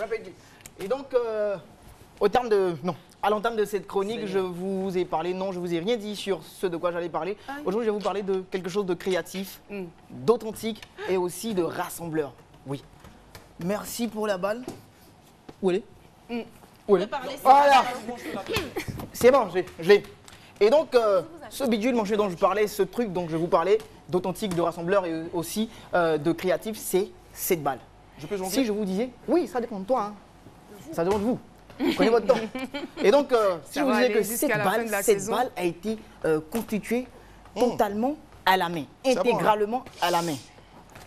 appétit. Et donc, au terme de... Non. À l'entame de cette chronique, je vous ai parlé, non, je vous ai rien dit sur ce de quoi j'allais parler. Aujourd'hui, je vais vous parler de quelque chose de créatif, d'authentique et aussi de rassembleur. Oui. Merci pour la balle. Où elle est Où elle est? Voilà. C'est bon, je l'ai. Et donc, ce bidule dont je parlais, ce truc dont je vous parlais, d'authentique, de rassembleur et aussi de créatif, c'est cette balle. Je peux jongler? Si je vous disais, oui, ça dépend de toi, hein. Ça dépend de vous. Prenez votre temps. Et donc, si je vous disais que cette balle a été constituée totalement à la main, intégralement à la main.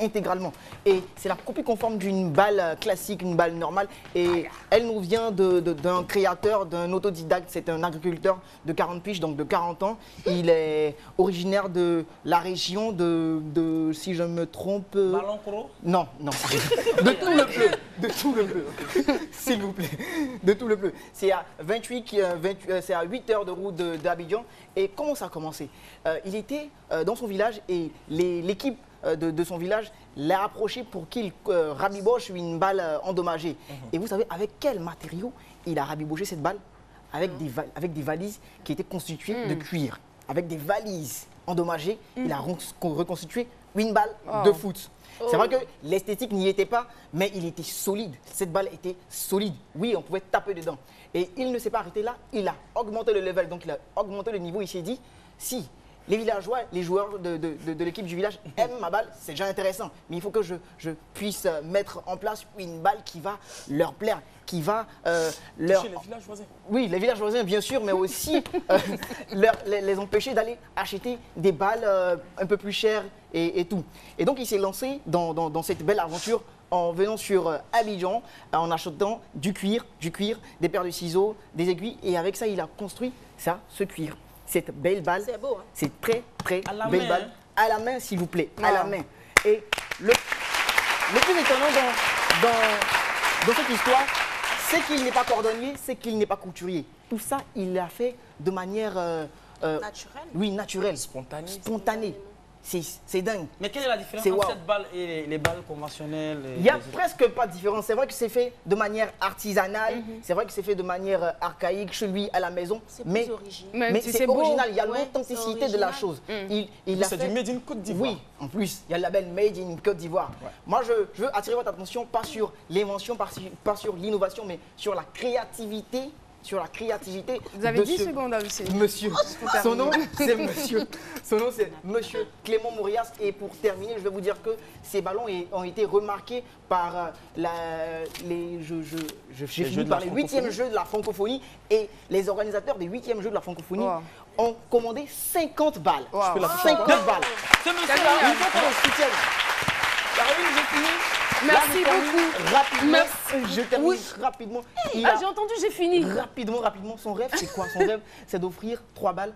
Intégralement. Et c'est la copie conforme d'une balle classique, une balle normale. Et elle nous vient d'un créateur, d'un autodidacte. C'est un agriculteur de 40 piges, donc de 40 ans. Il est originaire de la région de si je me trompe... Balancro? Non, non. De tout le bleu. De tout le bleu. S'il vous plaît. De tout le bleu. C'est à 8 heures de route d'Abidjan. Et comment ça a commencé? Il était dans son village et l'équipe de son village l'a approché pour qu'il rabiboche une balle endommagée. Et vous savez avec quel matériau il a rabiboché cette balle? Avec des valises qui étaient constituées de cuir. Avec des valises endommagées, il a reconstitué une balle de foot. C'est vrai que l'esthétique n'y était pas, mais il était solide. Cette balle était solide. Oui, on pouvait taper dedans. Et il ne s'est pas arrêté là, il a augmenté le level, donc il a augmenté le niveau. Il s'est dit, si les villageois, les joueurs de l'équipe du village aiment ma balle, c'est déjà intéressant. Mais il faut que je puisse mettre en place une balle qui va leur plaire, qui va leur... Toucher les villages voisins. Oui, les villages voisins, bien sûr, mais aussi les empêcher d'aller acheter des balles un peu plus chères et tout. Et donc, il s'est lancé dans cette belle aventure en venant sur Abidjan, en achetant du cuir, des paires de ciseaux, des aiguilles. Et avec ça, il a construit ça, ce cuir. Cette belle balle, c'est beau, hein? C'est très belle balle. À la main, s'il vous plaît, à la main. Et le plus étonnant dans cette histoire, c'est qu'il n'est pas cordonnier, c'est qu'il n'est pas couturier. Tout ça, il l'a fait de manière... naturelle? Oui, naturelle. Spontanée. C'est dingue. Mais quelle est la différence entre cette balle et les balles conventionnelles? Il n'y a presque pas de différence. C'est vrai que c'est fait de manière artisanale, c'est vrai que c'est fait de manière archaïque, chez lui, à la maison. Mais c'est original, il y a l'authenticité de la chose. C'est du Made in Côte d'Ivoire. Oui, en plus, il y a le label Made in Côte d'Ivoire. Ouais. Moi, je veux attirer votre attention, pas sur l'invention, pas sur l'innovation, mais sur la créativité. Vous avez 10 secondes à vous. Monsieur. Son nom, c'est monsieur. Son nom, c'est monsieur Clément Morias. Et pour terminer, je vais vous dire que ces ballons ont été remarqués par les 8e Jeux de la francophonie. Et les organisateurs des 8e Jeux de la francophonie ont commandé 50 balles. Je peux la 50 balles. Ce monsieur-là, il faut qu'on le soutienne. Caroline, j'ai fini. Merci beaucoup. Rapidement, je termine rapidement. J'ai entendu, j'ai fini. Rapidement, son rêve, c'est quoi? Son rêve, c'est d'offrir 3 balles.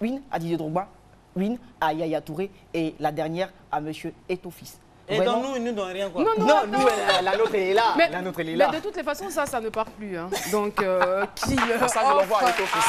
Une à Didier Drogba, une à Yaya Touré et la dernière à Monsieur Eto'o-Fils. Et dans nous, il ne nous donne rien, quoi. Non, nous, la nôtre, elle est là. Mais la nôtre, elle est là. Mais de toutes les façons, ça ne part plus. Hein. Donc, ça, je l'envoie à Eto'o-Fils.